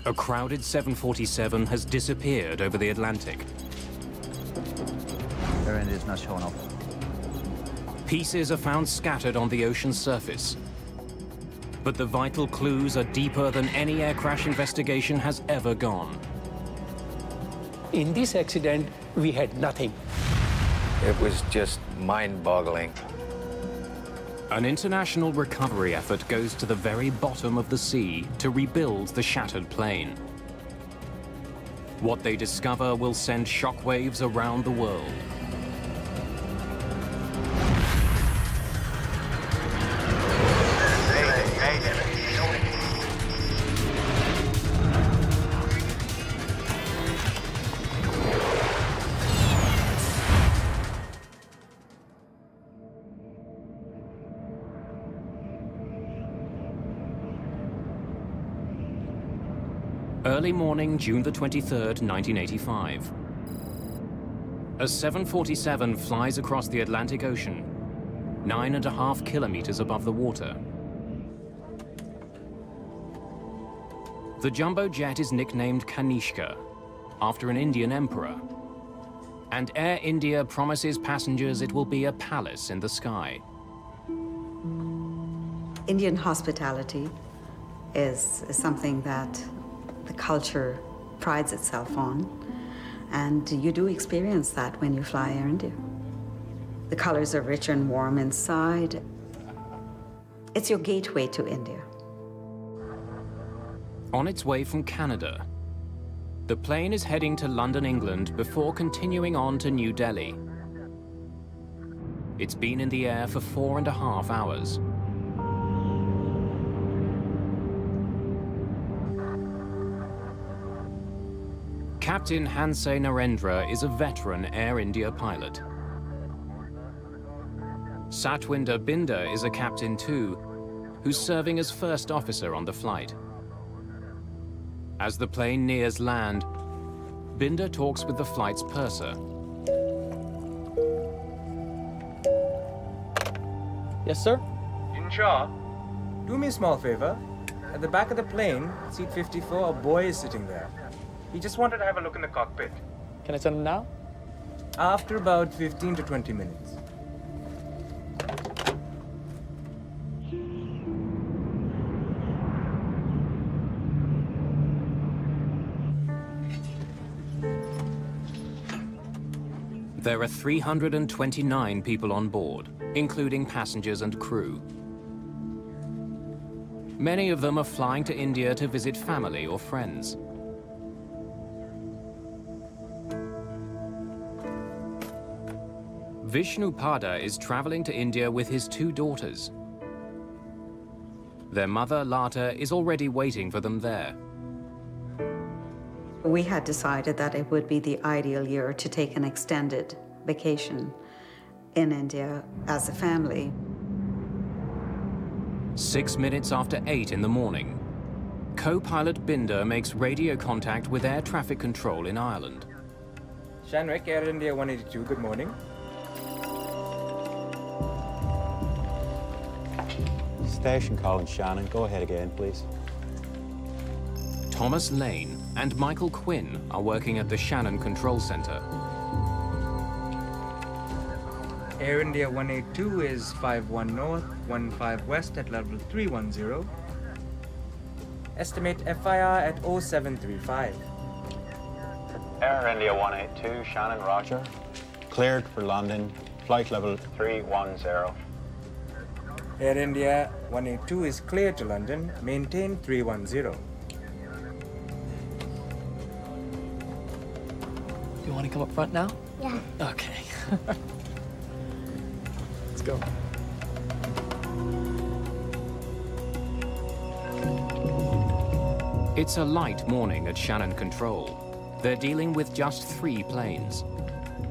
A crowded 747 has disappeared over the Atlantic. Air India's not showing up. Pieces are found scattered on the ocean's surface. But the vital clues are deeper than any air crash investigation has ever gone. In this accident, we had nothing. It was just mind-boggling. An international recovery effort goes to the very bottom of the sea to rebuild the shattered plane. What they discover will send shockwaves around the world. Early morning, June the 23rd, 1985. A 747 flies across the Atlantic Ocean, 9.5 kilometers above the water. The jumbo jet is nicknamed Kanishka, after an Indian emperor. And Air India promises passengers it will be a palace in the sky. Indian hospitality is something that the culture prides itself on, and you do experience that when you fly Air India. The colors are rich and warm inside. It's your gateway to India. On its way from Canada, the plane is heading to London, England, before continuing on to New Delhi. It's been in the air for 4.5 hours. Captain Hansay Narendra is a veteran Air India pilot. Satwinder Binder is a captain too, who's serving as first officer on the flight. As the plane nears land, Binder talks with the flight's purser. Yes, sir? Insha, do me a small favor. At the back of the plane, seat 54, a boy is sitting there. He just wanted to have a look in the cockpit. Can I send him now? After about 15 to 20 minutes. There are 329 people on board, including passengers and crew. Many of them are flying to India to visit family or friends. Vishnu Pada is traveling to India with his 2 daughters. Their mother, Lata, is already waiting for them there. We had decided that it would be the ideal year to take an extended vacation in India as a family. 6 minutes after 8 in the morning, co-pilot Binder makes radio contact with air traffic control in Ireland. Shanwick, Air India 182, good morning. Station calling Shannon. Go ahead again, please. Thomas Lane and Michael Quinn are working at the Shannon Control Center. Air India 182 is 51 north, 15 west at level 310. Estimate FIR at 0735. Air India 182, Shannon, roger. Cleared for London, flight level 310. Air India 182 is cleared to London, maintain 310. You want to come up front now? Yeah. Okay. Let's go. It's a light morning at Shannon Control. They're dealing with just 3 planes.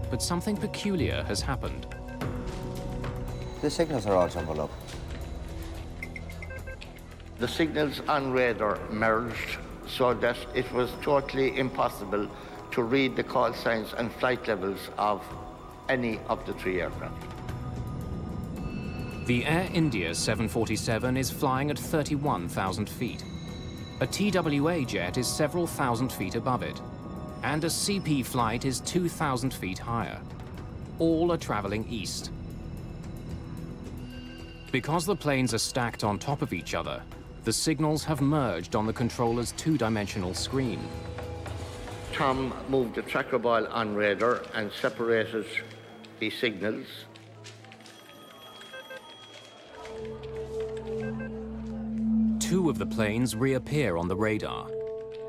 But something peculiar has happened. The signals are all jumbled up. The signals on radar merged so that it was totally impossible to read the call signs and flight levels of any of the 3 aircraft. The Air India 747 is flying at 31,000 feet. A TWA jet is several thousand feet above it, and a CP flight is 2,000 feet higher. All are traveling east. Because the planes are stacked on top of each other, the signals have merged on the controller's two-dimensional screen. Tom moved the tracker ball on radar and separated the signals. Two of the planes reappear on the radar,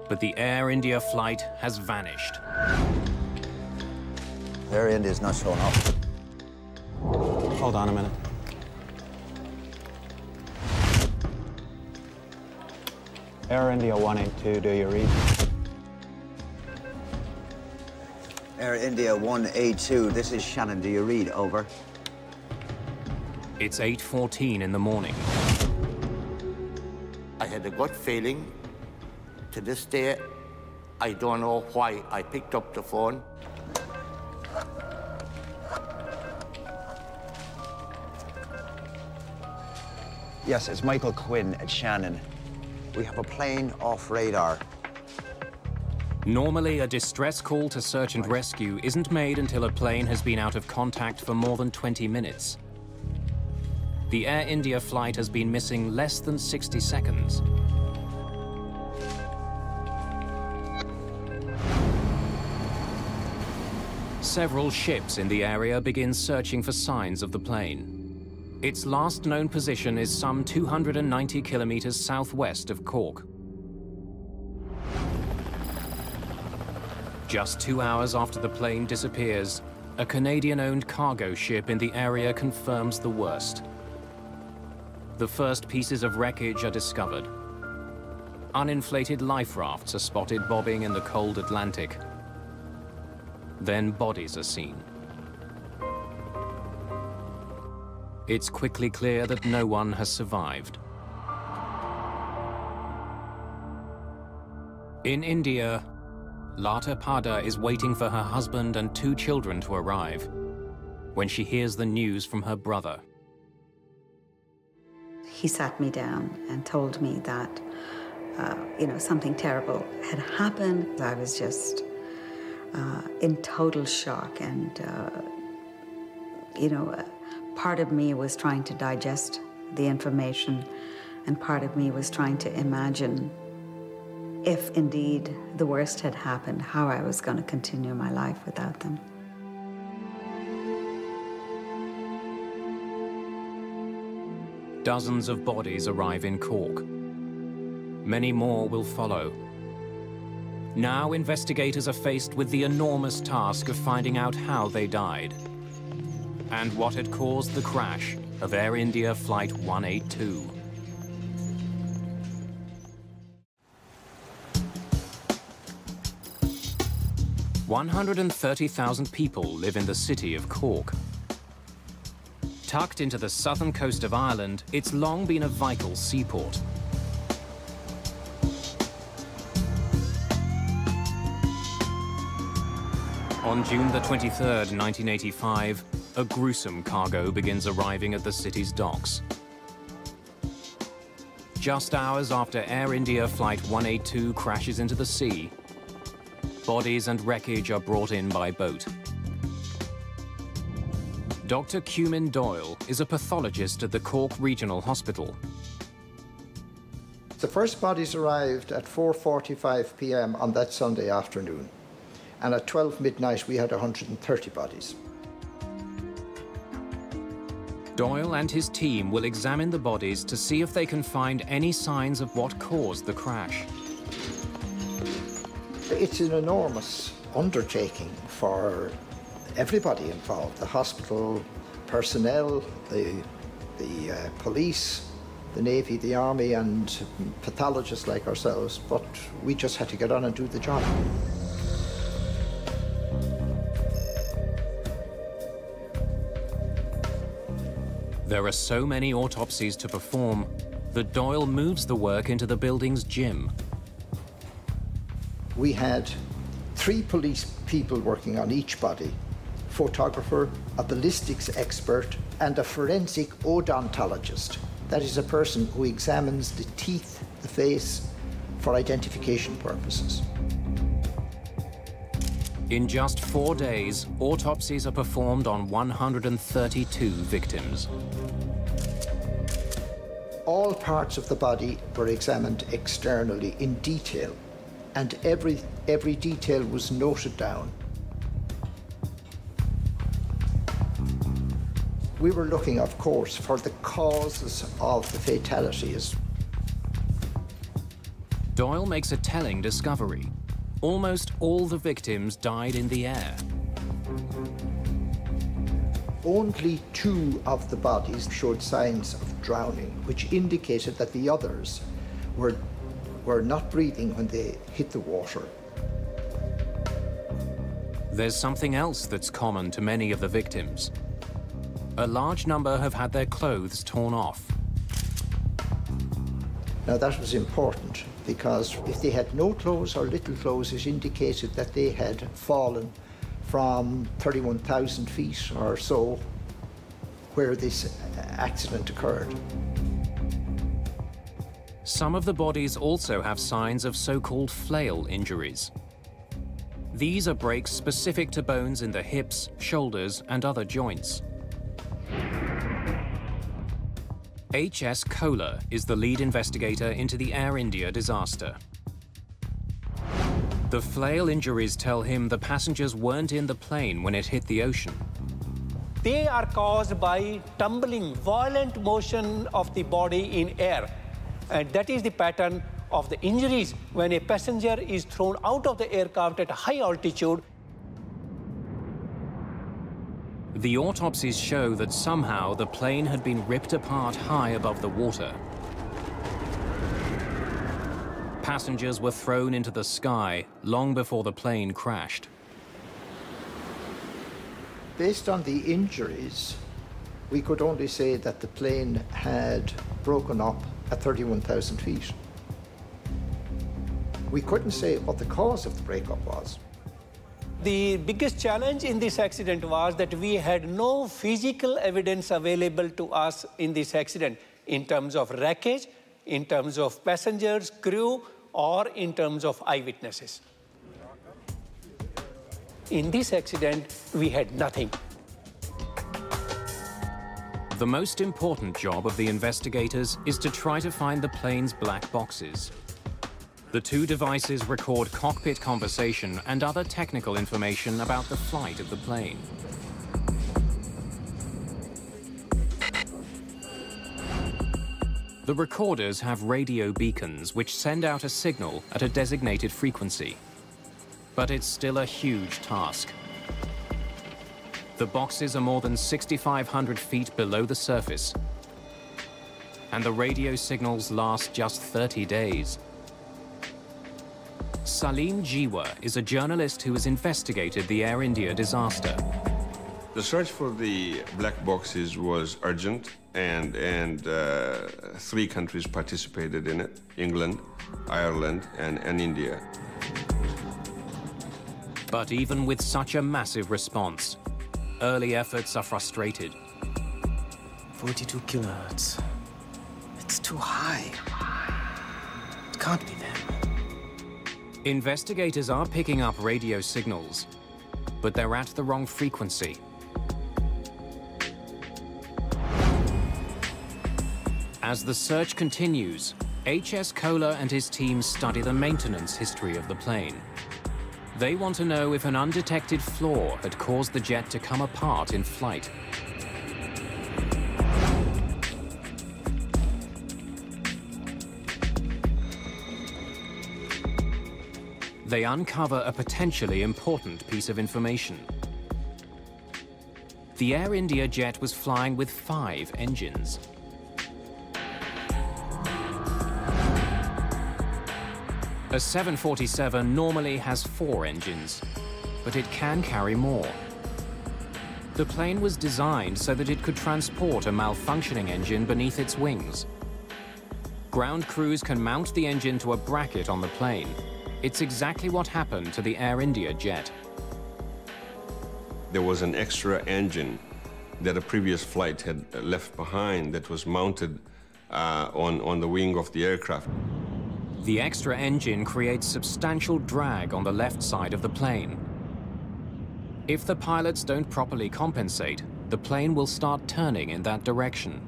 but the Air India flight has vanished. Air India's not showing up. Hold on a minute. Air India 182, do you read? Air India 182, this is Shannon. Do you read? Over. It's 8:14 in the morning. I had a gut feeling. To this day, I don't know why I picked up the phone. Yes, it's Michael Quinn at Shannon. We have a plane off radar. Normally, a distress call to search and rescue isn't made until a plane has been out of contact for more than 20 minutes. The Air India flight has been missing less than 60 seconds. Several ships in the area begin searching for signs of the plane. Its last known position is some 290 kilometers southwest of Cork. Just 2 hours after the plane disappears, a Canadian-owned cargo ship in the area confirms the worst. The first pieces of wreckage are discovered. Uninflated life rafts are spotted bobbing in the cold Atlantic. Then bodies are seen. It's quickly clear that no one has survived. In India, Lata Pada is waiting for her husband and 2 children to arrive when she hears the news from her brother. He sat me down and told me that, something terrible had happened. I was just in total shock, and, part of me was trying to digest the information, and part of me was trying to imagine if indeed the worst had happened, how I was going to continue my life without them. Dozens of bodies arrive in Cork. Many more will follow. Now investigators are faced with the enormous task of finding out how they died and what had caused the crash of Air India Flight 182. "130,000 people live in the city of Cork. Tucked into the southern coast of Ireland, it's long been a vital seaport. On June the 23rd, 1985, a gruesome cargo begins arriving at the city's docks. Just hours after Air India Flight 182 crashes into the sea, bodies and wreckage are brought in by boat. Dr. Cumin Doyle is a pathologist at the Cork Regional Hospital. The first bodies arrived at 4:45 p.m. on that Sunday afternoon, and at 12 midnight we had 130 bodies. Doyle and his team will examine the bodies to see if they can find any signs of what caused the crash. It's an enormous undertaking for everybody involved, the hospital personnel, the police, the Navy, the Army, and pathologists like ourselves, but we just had to get on and do the job. There are so many autopsies to perform that Doyle moves the work into the building's gym. We had 3 police people working on each body, photographer, a ballistics expert, and a forensic odontologist. That is a person who examines the teeth, the face, for identification purposes. In just 4 days, autopsies are performed on 132 victims. All parts of the body were examined externally in detail, and every detail was noted down. We were looking, of course, for the causes of the fatalities. Doyle makes a telling discovery. Almost all the victims died in the air. Only 2 of the bodies showed signs of drowning, which indicated that the others were not breathing when they hit the water. There's something else that's common to many of the victims. A large number have had their clothes torn off. Now that was important, because if they had no clothes or little clothes, it indicated that they had fallen from 31,000 feet or so where this accident occurred. Some of the bodies also have signs of so-called flail injuries. These are breaks specific to bones in the hips, shoulders, and other joints. H.S. Kohler is the lead investigator into the Air India disaster. The flail injuries tell him the passengers weren't in the plane when it hit the ocean. They are caused by tumbling, violent motion of the body in air. And that is the pattern of the injuries when a passenger is thrown out of the aircraft at a high altitude. The autopsies show that somehow the plane had been ripped apart high above the water. Passengers were thrown into the sky long before the plane crashed. Based on the injuries, we could only say that the plane had broken up at 31,000 feet. We couldn't say what the cause of the breakup was. The biggest challenge in this accident was that we had no physical evidence available to us in this accident in terms of wreckage, in terms of passengers, crew, or in terms of eyewitnesses. In this accident, we had nothing. The most important job of the investigators is to try to find the plane's black boxes. The 2 devices record cockpit conversation and other technical information about the flight of the plane. The recorders have radio beacons which send out a signal at a designated frequency. But it's still a huge task. The boxes are more than 6,500 feet below the surface, and the radio signals last just 30 days. Salim Jiwa is a journalist who has investigated the Air India disaster. The search for the black boxes was urgent, and 3 countries participated in it: England, Ireland, and India. But even with such a massive response, early efforts are frustrated. 42 kilohertz. It's too high. It can't be them. Investigators are picking up radio signals, but they're at the wrong frequency. As the search continues, H.S. Kohler and his team study the maintenance history of the plane. They want to know if an undetected flaw had caused the jet to come apart in flight. They uncover a potentially important piece of information. The Air India jet was flying with 5 engines. A 747 normally has 4 engines, but it can carry more. The plane was designed so that it could transport a malfunctioning engine beneath its wings. Ground crews can mount the engine to a bracket on the plane. It's exactly what happened to the Air India jet. There was an extra engine that a previous flight had left behind that was mounted on the wing of the aircraft. The extra engine creates substantial drag on the left side of the plane. If the pilots don't properly compensate, the plane will start turning in that direction.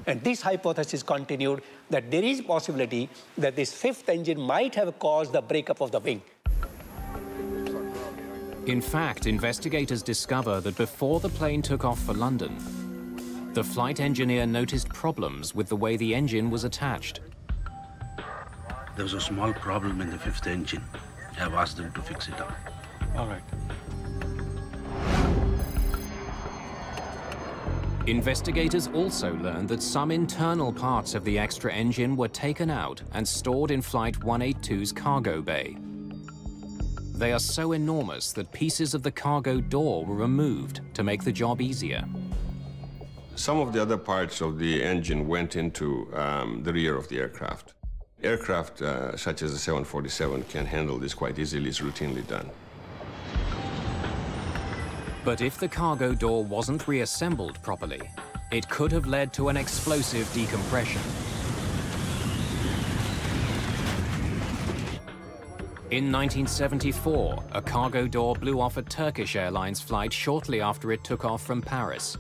And this hypothesis continued that there is possibility that this fifth engine might have caused the breakup of the wing. In fact, investigators discover that before the plane took off for London, the flight engineer noticed problems with the way the engine was attached. There was a small problem in the fifth engine. I've asked them to fix it up. All right. Investigators also learned that some internal parts of the extra engine were taken out and stored in Flight 182's cargo bay. They are so enormous that pieces of the cargo door were removed to make the job easier. Some of the other parts of the engine went into the rear of the aircraft. Aircraft such as the 747 can handle this quite easily. It's routinely done. But if the cargo door wasn't reassembled properly, it could have led to an explosive decompression. In 1974, a cargo door blew off a Turkish Airlines flight shortly after it took off from Paris.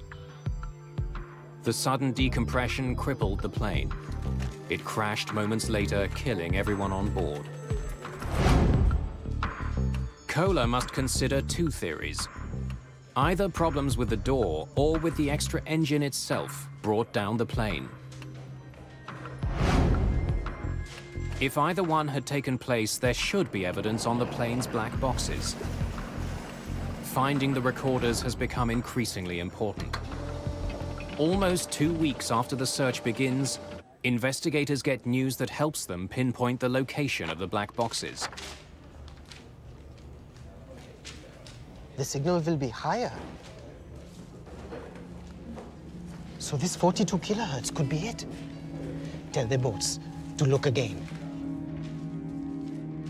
The sudden decompression crippled the plane. It crashed moments later, killing everyone on board. Kohler must consider two theories. Either problems with the door or with the extra engine itself brought down the plane. If either one had taken place, there should be evidence on the plane's black boxes. Finding the recorders has become increasingly important. Almost 2 weeks after the search begins, investigators get news that helps them pinpoint the location of the black boxes. The signal will be higher. So this 42 kilohertz could be it. Tell the boats to look again.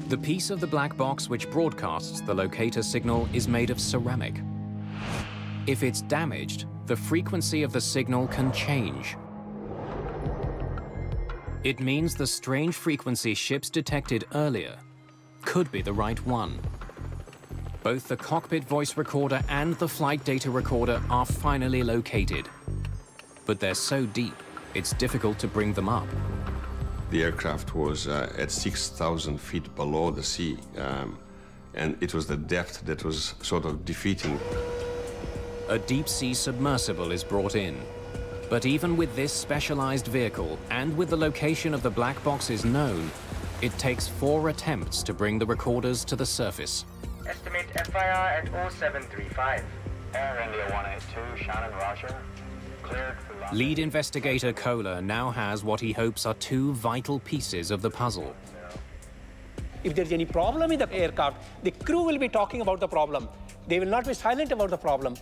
The piece of the black box which broadcasts the locator signal is made of ceramic. If it's damaged, the frequency of the signal can change. It means the strange frequency ships detected earlier could be the right one. Both the cockpit voice recorder and the flight data recorder are finally located. But they're so deep, it's difficult to bring them up. The aircraft was at 6,000 feet below the sea, and it was the depth that was sort of defeating. A deep-sea submersible is brought in. But even with this specialized vehicle, and with the location of the black boxes known, it takes 4 attempts to bring the recorders to the surface. Estimate FIR at 0735. Air India 182, Shannon, roger. Cleared for London. Lead investigator Kohler now has what he hopes are 2 vital pieces of the puzzle. If there's any problem in the aircraft, the crew will be talking about the problem. They will not be silent about the problem.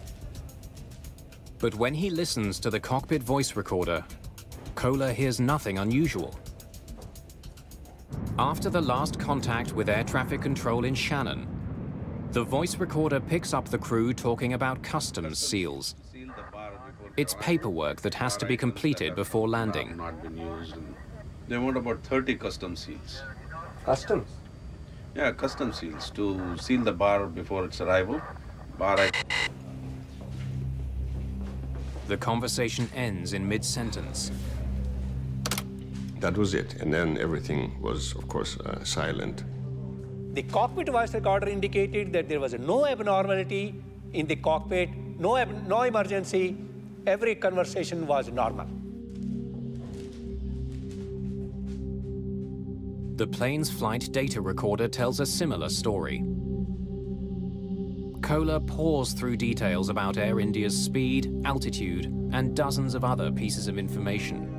But when he listens to the cockpit voice recorder, Kohler hears nothing unusual. After the last contact with air traffic control in Shannon, the voice recorder picks up the crew talking about customs seals. It's paperwork that has to be completed before landing. Not been used. They want about 30 customs seals. Customs? Yeah, customs seals to seal the bar before its arrival. The conversation ends in mid-sentence. That was it, and then everything was, of course, silent. The cockpit voice recorder indicated that there was no abnormality in the cockpit, no emergency. Every conversation was normal. The plane's flight data recorder tells a similar story. Kohler pours through details about Air India's speed, altitude, and dozens of other pieces of information.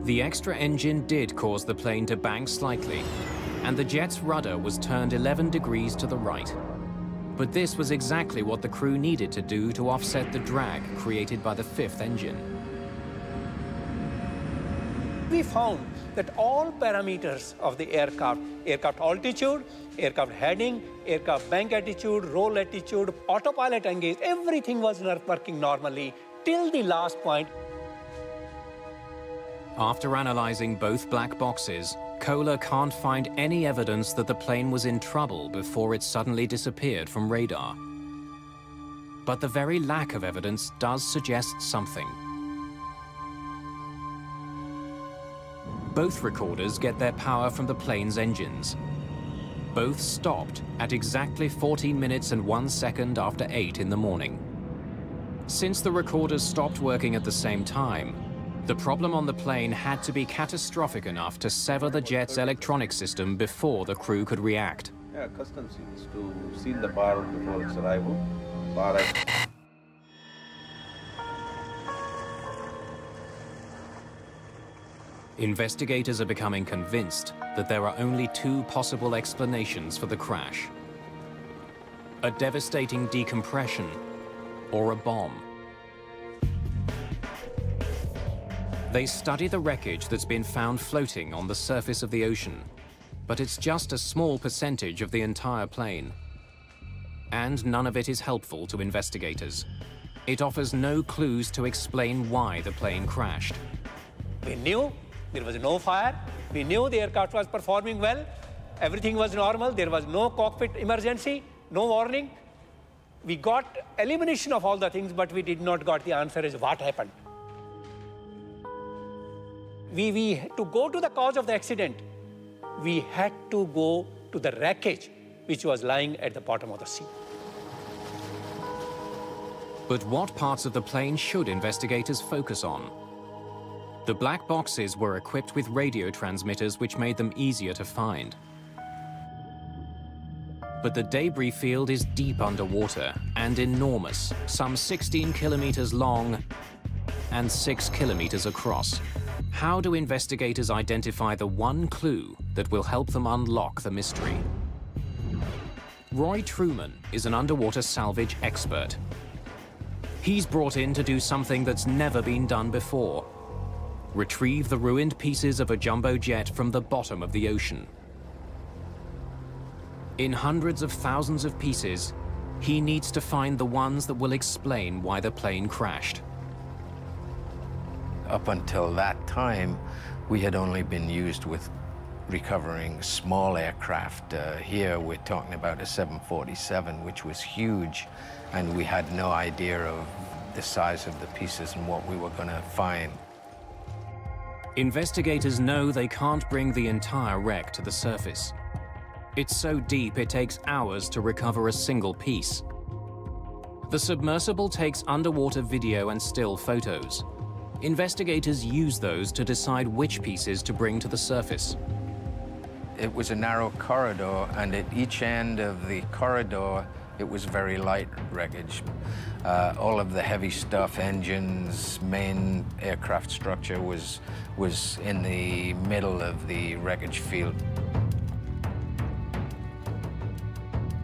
The extra engine did cause the plane to bank slightly, and the jet's rudder was turned 11 degrees to the right. But this was exactly what the crew needed to do to offset the drag created by the fifth engine. We found that all parameters of the aircraft altitude, aircraft heading, aircraft bank attitude, roll attitude, autopilot engage, everything was working normally till the last point. After analyzing both black boxes, Kohler can't find any evidence that the plane was in trouble before it suddenly disappeared from radar. But the very lack of evidence does suggest something. Both recorders get their power from the plane's engines. Both stopped at exactly 14 minutes and 1 second after 8 in the morning. Since the recorders stopped working at the same time, the problem on the plane had to be catastrophic enough to sever the jet's electronic system before the crew could react. Yeah, custom seals to seal the bar before its arrival. Bar Investigators are becoming convinced that there are only two possible explanations for the crash: a devastating decompression or a bomb. They study the wreckage that's been found floating on the surface of the ocean, but it's just a small percentage of the entire plane. And none of it is helpful to investigators. It offers no clues to explain why the plane crashed. We knew there was no fire. We knew the aircraft was performing well. Everything was normal. There was no cockpit emergency, no warning. We got elimination of all the things, but we did not got the answer as what happened. To go to the cause of the accident, we had to go to the wreckage which was lying at the bottom of the sea. But what parts of the plane should investigators focus on? The black boxes were equipped with radio transmitters which made them easier to find. But the debris field is deep underwater and enormous, some 16 kilometers long and 6 kilometers across. How do investigators identify the one clue that will help them unlock the mystery? Roy Truman is an underwater salvage expert. He's brought in to do something that's never been done before: retrieve the ruined pieces of a jumbo jet from the bottom of the ocean. In hundreds of thousands of pieces, he needs to find the ones that will explain why the plane crashed. Up until that time, we had only been used with recovering small aircraft. Here we're talking about a 747, which was huge, and we had no idea of the size of the pieces and what we were going to find. Investigators know they can't bring the entire wreck to the surface. It's so deep it takes hours to recover a single piece. The submersible takes underwater video and still photos. Investigators use those to decide which pieces to bring to the surface. It was a narrow corridor, and at each end of the corridor, it was very light wreckage. All of the heavy stuff, engines, main aircraft structure was in the middle of the wreckage field.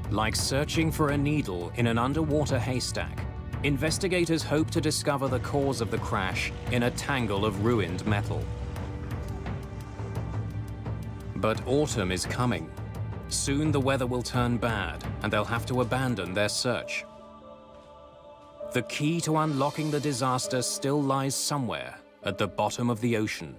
Like searching for a needle in an underwater haystack, investigators hope to discover the cause of the crash in a tangle of ruined metal. But autumn is coming. Soon the weather will turn bad, and they'll have to abandon their search. The key to unlocking the disaster still lies somewhere at the bottom of the ocean.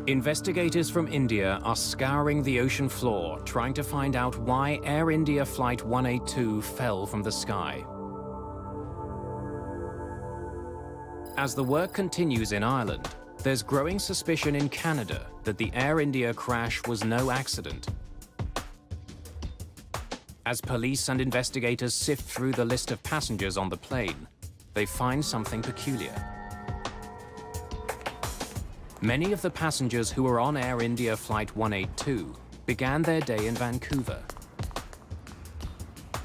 Investigators from India are scouring the ocean floor, trying to find out why Air India Flight 182 fell from the sky. As the work continues in Ireland, there's growing suspicion in Canada that the Air India crash was no accident. As police and investigators sift through the list of passengers on the plane, they find something peculiar. Many of the passengers who were on Air India Flight 182 began their day in Vancouver.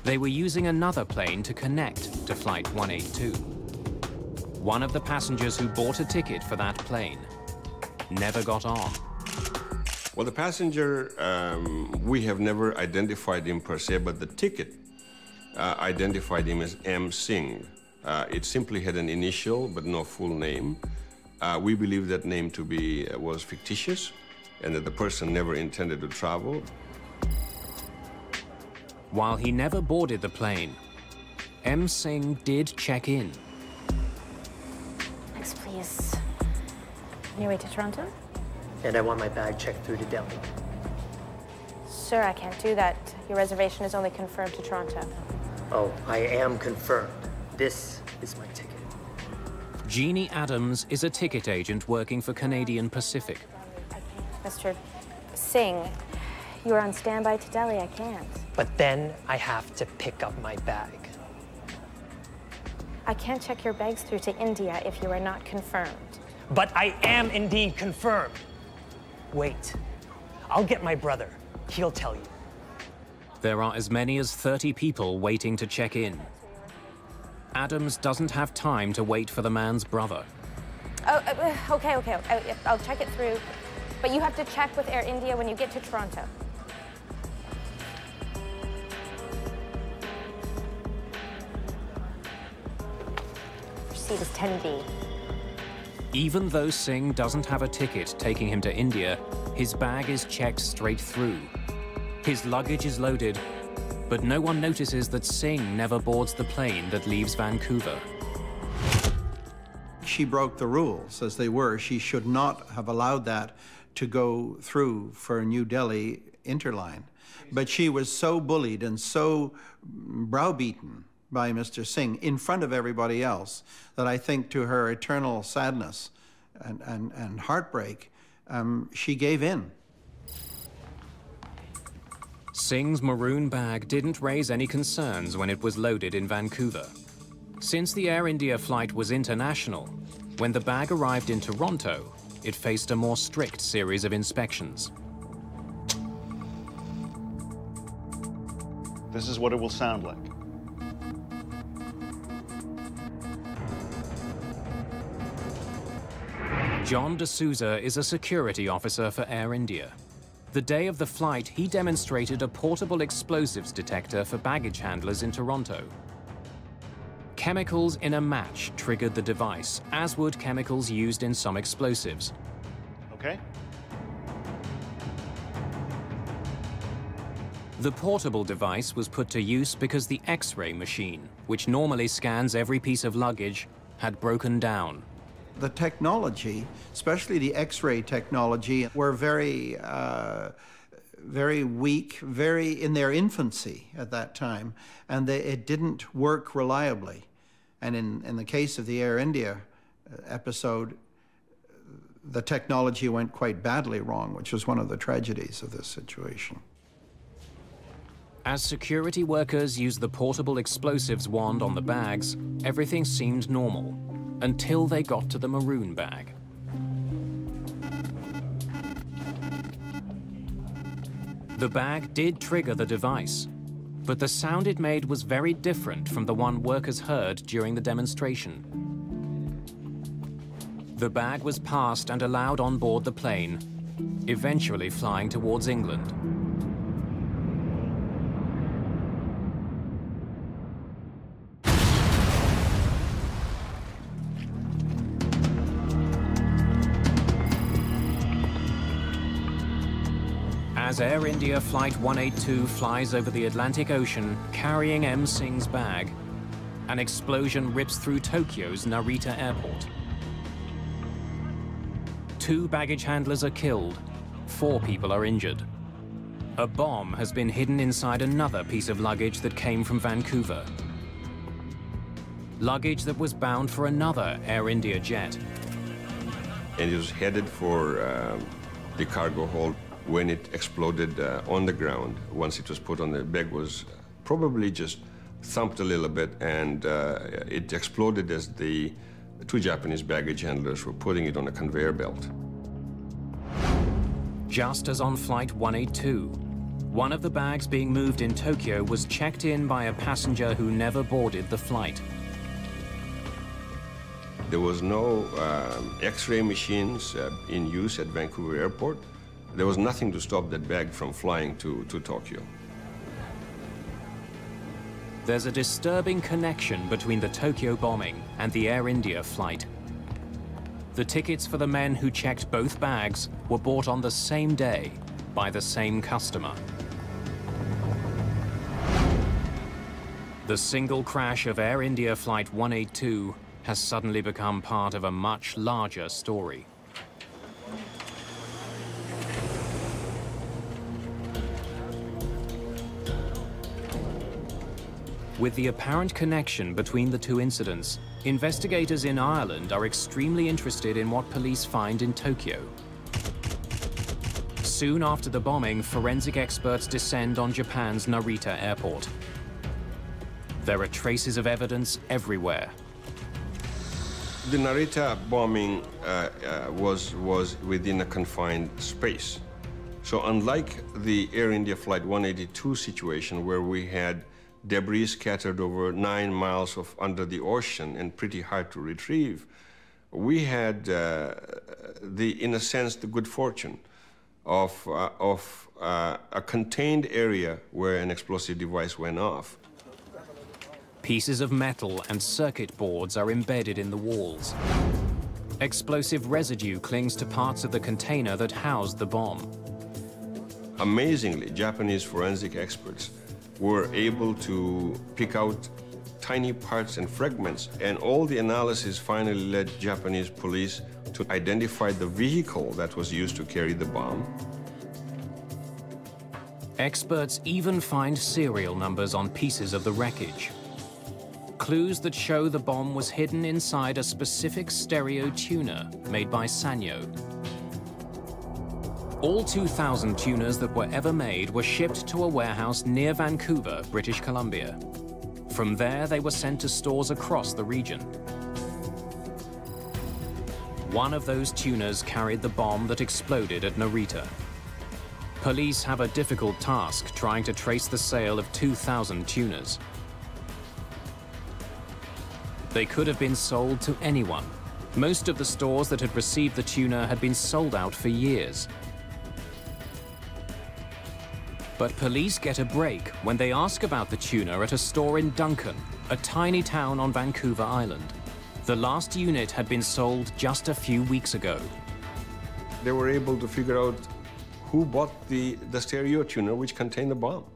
They were using another plane to connect to Flight 182. One of the passengers who bought a ticket for that plane never got on. Well, the passenger, we have never identified him per se, but the ticket identified him as M. Singh. It simply had an initial, but no full name. We believe that name to be was fictitious, and that the person never intended to travel. While he never boarded the plane, M. Singh did check in. Next, please. On your way to Toronto? And I want my bag checked through to Delhi. Sir, I can't do that. Your reservation is only confirmed to Toronto. Oh, I am confirmed. This is my ticket. Jeannie Adams is a ticket agent working for Canadian Pacific. Mr. Singh, you are on standby to Delhi. I can't. But then I have to pick up my bag. I can't check your bags through to India if you are not confirmed. But I am indeed confirmed. Wait, I'll get my brother. He'll tell you. There are as many as 30 people waiting to check in. Adams doesn't have time to wait for the man's brother. Oh, okay. I'll check it through. But you have to check with Air India when you get to Toronto. Your seat is 10B. Even though Singh doesn't have a ticket taking him to India, his bag is checked straight through. His luggage is loaded, but no one notices that Singh never boards the plane that leaves Vancouver. She broke the rules as they were. She should not have allowed that to go through for New Delhi Interline. But she was so bullied and so browbeaten by Mr. Singh in front of everybody else that I think to her eternal sadness and heartbreak, she gave in. Singh's maroon bag didn't raise any concerns when it was loaded in Vancouver. Since the Air India flight was international, when the bag arrived in Toronto, it faced a more strict series of inspections. This is what it will sound like. John D'Souza is a security officer for Air India. The day of the flight, he demonstrated a portable explosives detector for baggage handlers in Toronto. Chemicals in a match triggered the device, as would chemicals used in some explosives. Okay. The portable device was put to use because the X-ray machine, which normally scans every piece of luggage, had broken down. The technology, especially the X-ray technology, were very weak, very in their infancy at that time, and it didn't work reliably. And in the case of the Air India episode, the technology went quite badly wrong, which was one of the tragedies of this situation. As security workers used the portable explosives wand on the bags, everything seemed normal, until they got to the maroon bag. The bag did trigger the device, but the sound it made was very different from the one workers heard during the demonstration. The bag was passed and allowed on board the plane, eventually flying towards England. As Air India Flight 182 flies over the Atlantic Ocean carrying M. Singh's bag, an explosion rips through Tokyo's Narita airport. 2 baggage handlers are killed, 4 people are injured. A bomb has been hidden inside another piece of luggage that came from Vancouver. Luggage that was bound for another Air India jet. And it was headed for the cargo hold. When it exploded on the ground, once it was put on, the bag was probably just thumped a little bit, and it exploded as the 2 Japanese baggage handlers were putting it on a conveyor belt. Just as on Flight 182, one of the bags being moved in Tokyo was checked in by a passenger who never boarded the flight. There was no X-ray machines in use at Vancouver Airport. There was nothing to stop that bag from flying to Tokyo. There's a disturbing connection between the Tokyo bombing and the Air India flight. The tickets for the men who checked both bags were bought on the same day by the same customer. The single crash of Air India Flight 182 has suddenly become part of a much larger story. With the apparent connection between the two incidents, investigators in Ireland are extremely interested in what police find in Tokyo. Soon after the bombing, forensic experts descend on Japan's Narita airport. There are traces of evidence everywhere. The Narita bombing was within a confined space. So unlike the Air India Flight 182 situation, where we had debris scattered over 9 miles under the ocean and pretty hard to retrieve, we had, in a sense, the good fortune of a contained area where an explosive device went off. Pieces of metal and circuit boards are embedded in the walls. Explosive residue clings to parts of the container that housed the bomb. Amazingly, Japanese forensic experts were able to pick out tiny parts and fragments, and all the analysis finally led Japanese police to identify the vehicle that was used to carry the bomb. Experts even find serial numbers on pieces of the wreckage. Clues that show the bomb was hidden inside a specific stereo tuner made by Sanyo. All 2,000 tuners that were ever made were shipped to a warehouse near Vancouver, British Columbia. From there, they were sent to stores across the region. One of those tuners carried the bomb that exploded at Narita. Police have a difficult task trying to trace the sale of 2,000 tuners. They could have been sold to anyone. Most of the stores that had received the tuner had been sold out for years. But police get a break when they ask about the tuner at a store in Duncan, a tiny town on Vancouver Island. The last unit had been sold just a few weeks ago. They were able to figure out who bought the stereo tuner which contained the bomb.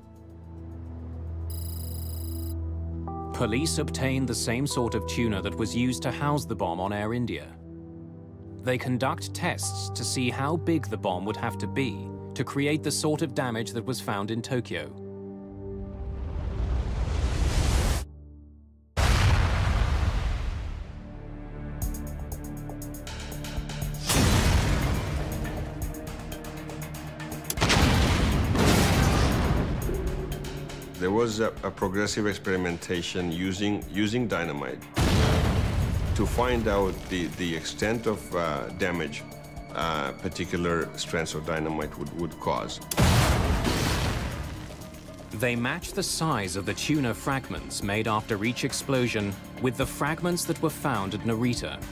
Police obtained the same sort of tuner that was used to house the bomb on Air India. They conduct tests to see how big the bomb would have to be to create the sort of damage that was found in Tokyo. There was a progressive experimentation using dynamite to find out the extent of damage particular strands of dynamite would cause. They match the size of the tuner fragments made after each explosion with the fragments that were found at Narita.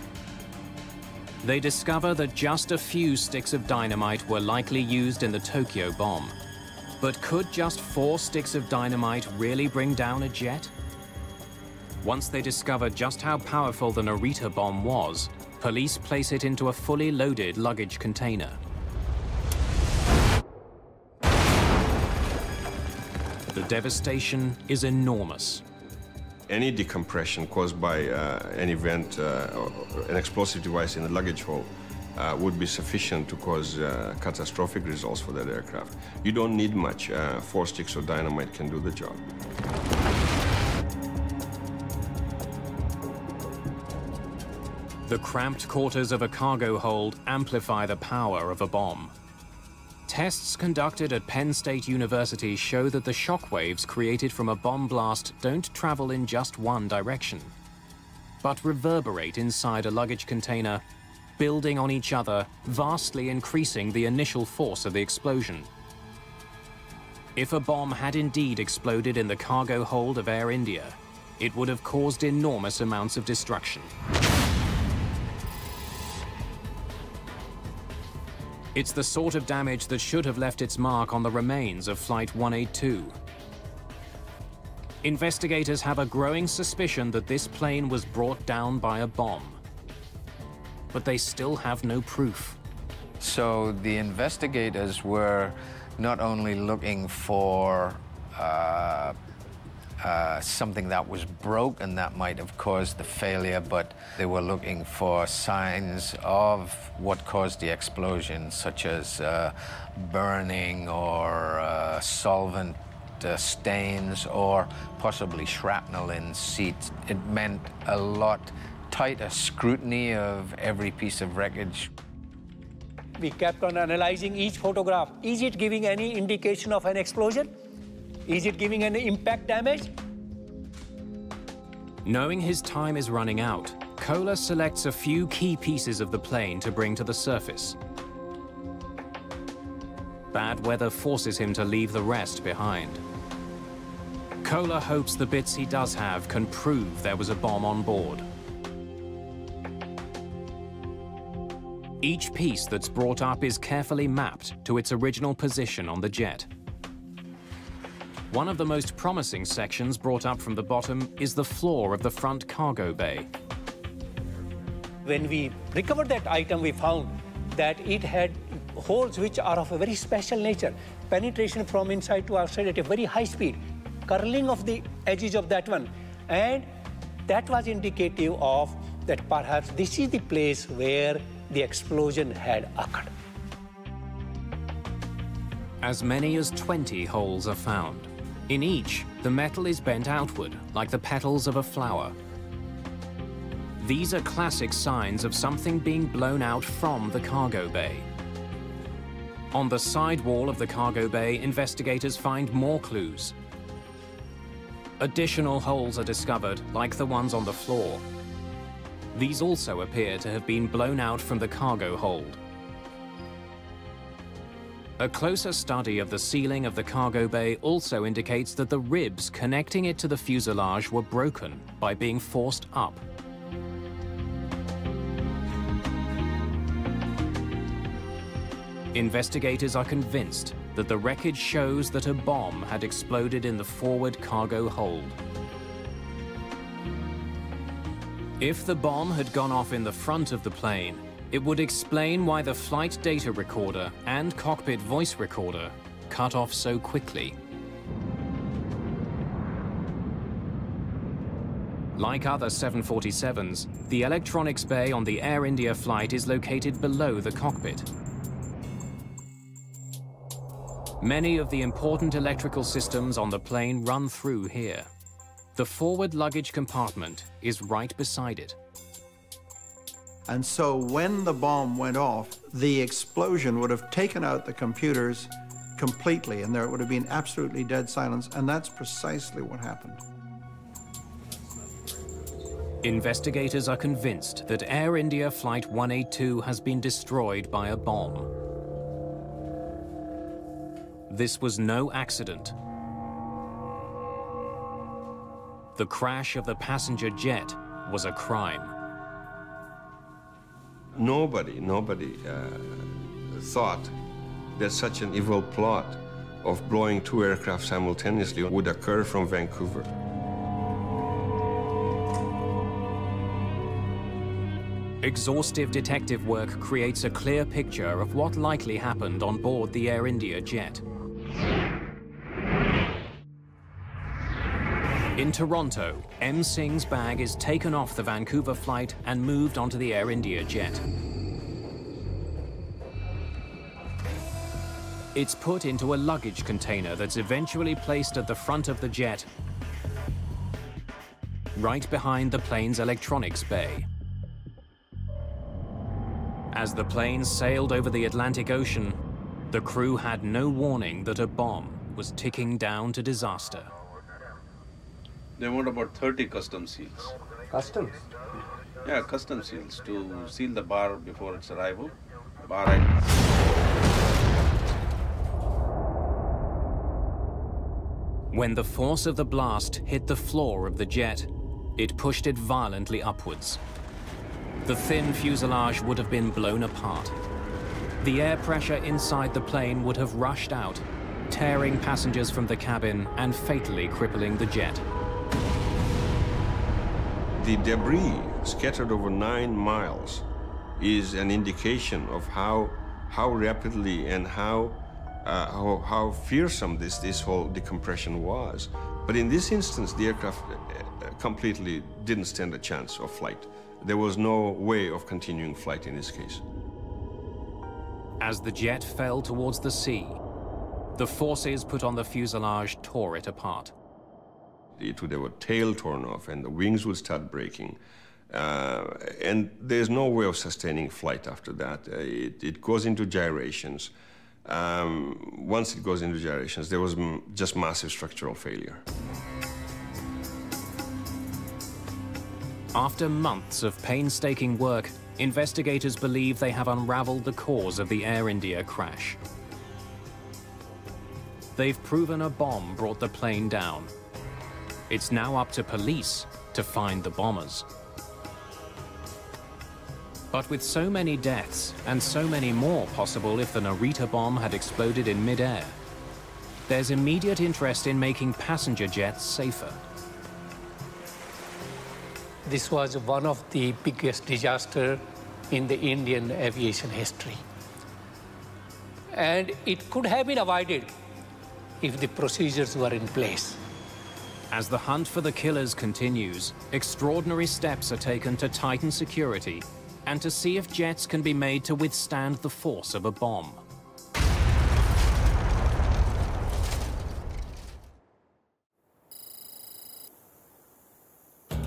They discover that just a few sticks of dynamite were likely used in the Tokyo bomb. But could just 4 sticks of dynamite really bring down a jet? Once they discover just how powerful the Narita bomb was, police place it into a fully loaded luggage container. The devastation is enormous. Any decompression caused by an event, an explosive device in the luggage hold, would be sufficient to cause catastrophic results for that aircraft. You don't need much. 4 sticks of dynamite can do the job. The cramped quarters of a cargo hold amplify the power of a bomb. Tests conducted at Penn State University show that the shockwaves created from a bomb blast don't travel in just one direction, but reverberate inside a luggage container, building on each other, vastly increasing the initial force of the explosion. If a bomb had indeed exploded in the cargo hold of Air India, it would have caused enormous amounts of destruction. It's the sort of damage that should have left its mark on the remains of Flight 182. Investigators have a growing suspicion that this plane was brought down by a bomb. But they still have no proof. So the investigators were not only looking for something that was broken that might have caused the failure, but they were looking for signs of what caused the explosion, such as burning or solvent stains or possibly shrapnel in seats. It meant a lot tighter scrutiny of every piece of wreckage. We kept on analyzing each photograph. Is it giving any indication of an explosion? Is it giving any impact damage? Knowing his time is running out, Kohler selects a few key pieces of the plane to bring to the surface. Bad weather forces him to leave the rest behind. Kohler hopes the bits he does have can prove there was a bomb on board. Each piece that's brought up is carefully mapped to its original position on the jet. One of the most promising sections brought up from the bottom is the floor of the front cargo bay. When we recovered that item, we found that it had holes which are of a very special nature. Penetration from inside to outside at a very high speed. Curling of the edges of that one. And that was indicative of that perhaps this is the place where the explosion had occurred. As many as 20 holes are found. In each, the metal is bent outward, like the petals of a flower. These are classic signs of something being blown out from the cargo bay. On the side wall of the cargo bay, investigators find more clues. Additional holes are discovered, like the ones on the floor. These also appear to have been blown out from the cargo hold. A closer study of the ceiling of the cargo bay also indicates that the ribs connecting it to the fuselage were broken by being forced up. Investigators are convinced that the wreckage shows that a bomb had exploded in the forward cargo hold. If the bomb had gone off in the front of the plane, it would explain why the flight data recorder and cockpit voice recorder cut off so quickly. Like other 747s, the electronics bay on the Air India flight is located below the cockpit. Many of the important electrical systems on the plane run through here. The forward luggage compartment is right beside it. And so when the bomb went off, the explosion would have taken out the computers completely, and there would have been absolutely dead silence, and that's precisely what happened. Investigators are convinced that Air India Flight 182 has been destroyed by a bomb. This was no accident. The crash of the passenger jet was a crime. Nobody thought that such an evil plot of blowing two aircraft simultaneously would occur from Vancouver. Exhaustive detective work creates a clear picture of what likely happened on board the Air India jet. In Toronto, M. Singh's bag is taken off the Vancouver flight and moved onto the Air India jet. It's put into a luggage container that's eventually placed at the front of the jet, right behind the plane's electronics bay. As the plane sailed over the Atlantic Ocean, the crew had no warning that a bomb was ticking down to disaster. They want about 30 custom seals. Customs? Yeah, custom seals to seal the bar before its arrival. When the force of the blast hit the floor of the jet, it pushed it violently upwards. The thin fuselage would have been blown apart. The air pressure inside the plane would have rushed out, tearing passengers from the cabin and fatally crippling the jet. The debris scattered over 9 miles is an indication of how rapidly and how fearsome this whole decompression was. But in this instance, the aircraft completely didn't stand a chance of flight. There was no way of continuing flight in this case. As the jet fell towards the sea, the forces put on the fuselage tore it apart. It would have a tail torn off and the wings would start breaking. And there's no way of sustaining flight after that. It goes into gyrations. Once it goes into gyrations, there was just massive structural failure. After months of painstaking work, investigators believe they have unraveled the cause of the Air India crash. They've proven a bomb brought the plane down. It's now up to police to find the bombers. But with so many deaths, and so many more possible if the Narita bomb had exploded in mid-air, there's immediate interest in making passenger jets safer. This was one of the biggest disasters in the Indian aviation history. And it could have been avoided if the procedures were in place. As the hunt for the killers continues, extraordinary steps are taken to tighten security and to see if jets can be made to withstand the force of a bomb.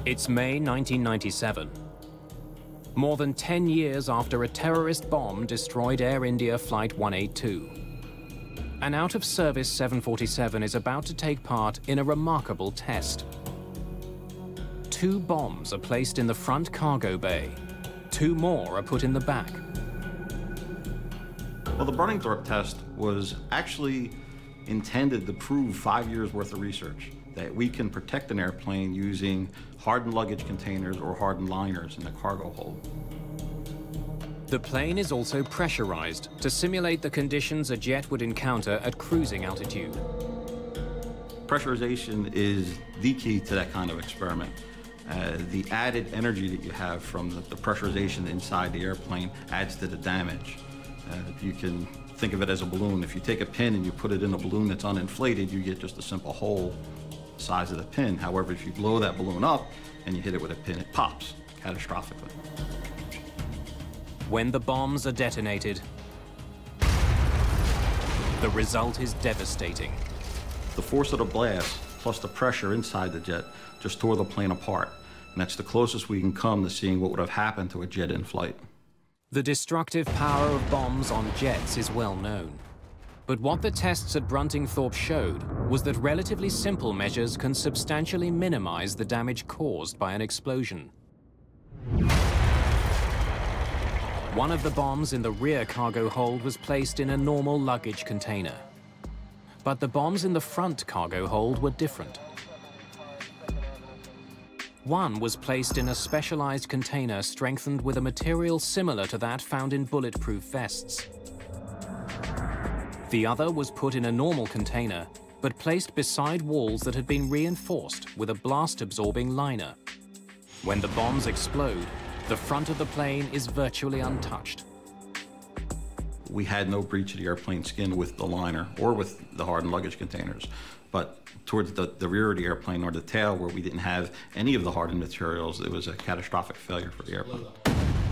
It's May 1997. More than 10 years after a terrorist bomb destroyed Air India Flight 182. An out-of-service 747 is about to take part in a remarkable test. 2 bombs are placed in the front cargo bay. 2 more are put in the back. Well, the Burning-Thorpe test was actually intended to prove 5 years' worth of research, that we can protect an airplane using hardened luggage containers or hardened liners in the cargo hold. The plane is also pressurized to simulate the conditions a jet would encounter at cruising altitude. Pressurization is the key to that kind of experiment. The added energy that you have from the pressurization inside the airplane adds to the damage. You can think of it as a balloon. If you take a pin and you put it in a balloon that's uninflated, you get just a simple hole the size of the pin. However, if you blow that balloon up and you hit it with a pin, it pops catastrophically. When the bombs are detonated, the result is devastating. The force of the blast, plus the pressure inside the jet, just tore the plane apart. And that's the closest we can come to seeing what would have happened to a jet in flight. The destructive power of bombs on jets is well known. But what the tests at Bruntingthorpe showed was that relatively simple measures can substantially minimize the damage caused by an explosion. One of the bombs in the rear cargo hold was placed in a normal luggage container. But the bombs in the front cargo hold were different. One was placed in a specialized container strengthened with a material similar to that found in bulletproof vests. The other was put in a normal container, but placed beside walls that had been reinforced with a blast-absorbing liner. When the bombs explode, the front of the plane is virtually untouched. We had no breach of the airplane skin with the liner or with the hardened luggage containers. But towards the rear of the airplane or the tail, where we didn't have any of the hardened materials, it was a catastrophic failure for the airplane.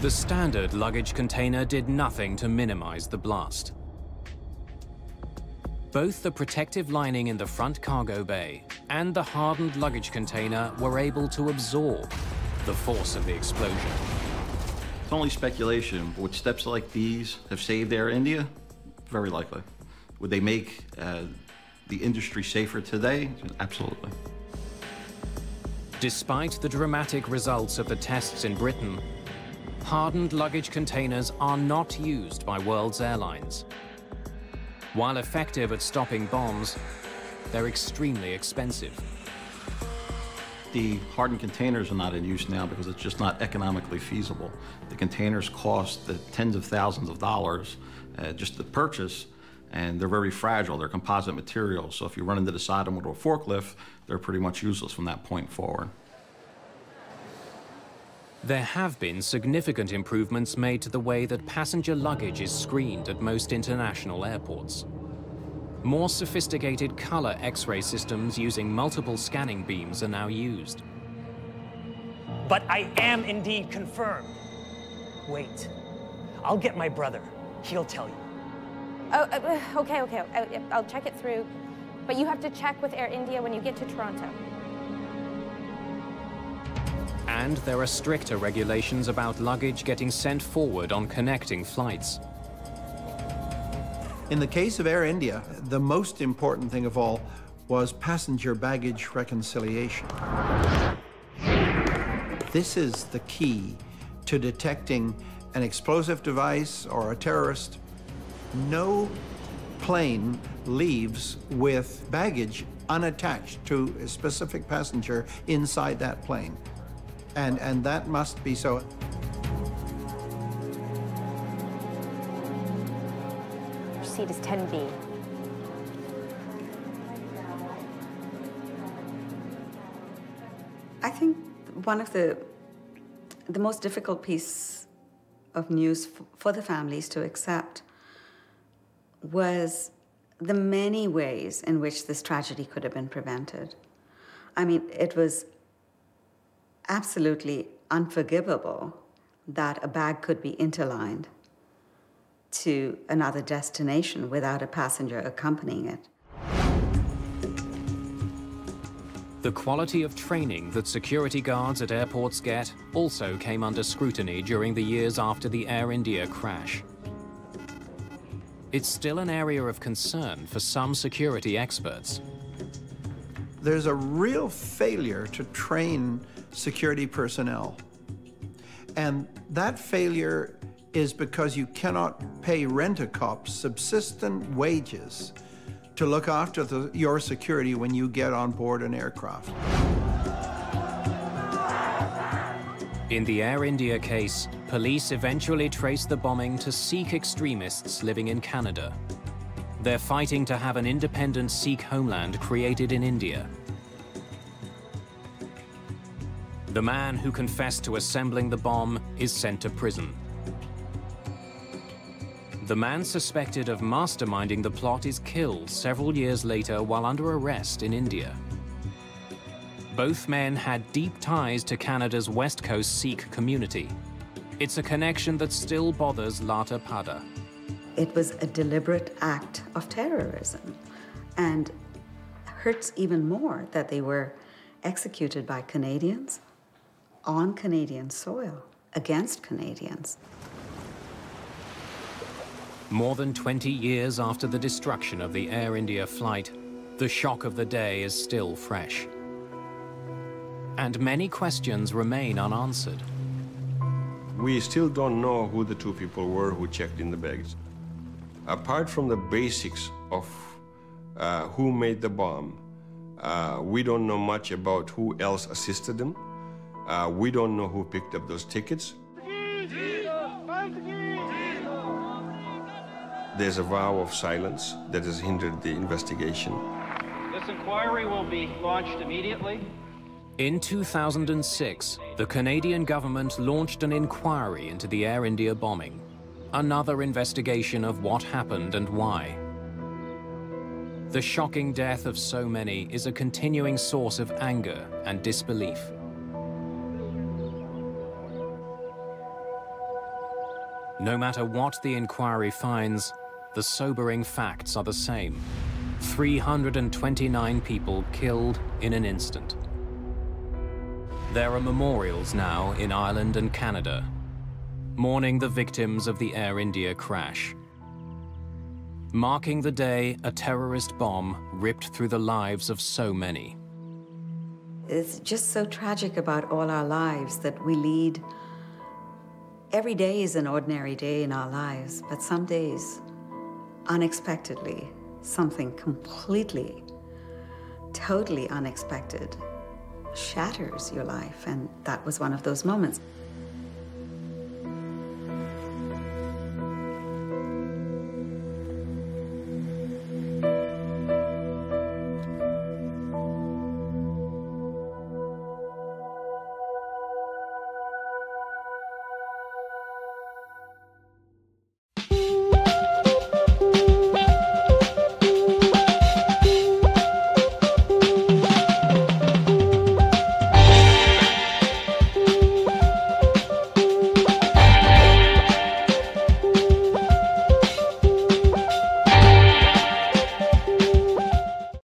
The standard luggage container did nothing to minimize the blast. Both the protective lining in the front cargo bay and the hardened luggage container were able to absorb the force of the explosion. It's only speculation, but would steps like these have saved Air India? Very likely. Would they make the industry safer today? Absolutely. Despite the dramatic results of the tests in Britain, hardened luggage containers are not used by world's airlines. While effective at stopping bombs, they're extremely expensive. The hardened containers are not in use now because it's just not economically feasible. The containers cost the tens of thousands of dollars just to purchase, and they're very fragile. They're composite materials, so if you run into the side of them with a forklift, they're pretty much useless from that point forward. There have been significant improvements made to the way that passenger luggage is screened at most international airports. More sophisticated color X-ray systems using multiple scanning beams are now used. But I am indeed confirmed. Wait, I'll get my brother. He'll tell you. Oh, okay. I'll check it through. But you have to check with Air India when you get to Toronto. And there are stricter regulations about luggage getting sent forward on connecting flights. In the case of Air India, the most important thing of all was passenger baggage reconciliation. This is the key to detecting an explosive device or a terrorist. No plane leaves with baggage unattached to a specific passenger inside that plane. And that must be so. Your seat is 10B. I think one of the most difficult piece of news for the families to accept was the many ways in which this tragedy could have been prevented. I mean, it was absolutely unforgivable that a bag could be interlined to another destination without a passenger accompanying it. The quality of training that security guards at airports get also came under scrutiny during the years after the Air India crash. It's still an area of concern for some security experts. There's a real failure to train security personnel. And that failure is because you cannot pay rent-a-cop subsistent wages to look after your security when you get on board an aircraft. In the Air India case, police eventually traced the bombing to Sikh extremists living in Canada. They're fighting to have an independent Sikh homeland created in India. The man who confessed to assembling the bomb is sent to prison. The man suspected of masterminding the plot is killed several years later while under arrest in India. Both men had deep ties to Canada's West Coast Sikh community. It's a connection that still bothers Lata Pada. It was a deliberate act of terrorism, and hurts even more that they were executed by Canadians on Canadian soil against Canadians. More than 20 years after the destruction of the Air India flight, the shock of the day is still fresh. And many questions remain unanswered. We still don't know who the two people were who checked in the bags. Apart from the basics of who made the bomb, we don't know much about who else assisted them. We don't know who picked up those tickets. There's a vow of silence that has hindered the investigation. This inquiry will be launched immediately. In 2006, the Canadian government launched an inquiry into the Air India bombing, another investigation of what happened and why. The shocking death of so many is a continuing source of anger and disbelief. No matter what the inquiry finds, the sobering facts are the same. 329 people killed in an instant. There are memorials now in Ireland and Canada, mourning the victims of the Air India crash, marking the day a terrorist bomb ripped through the lives of so many. It's just so tragic about all our lives that we lead. Every day is an ordinary day in our lives, but some days, unexpectedly, something completely, totally unexpected shatters your life, and that was one of those moments.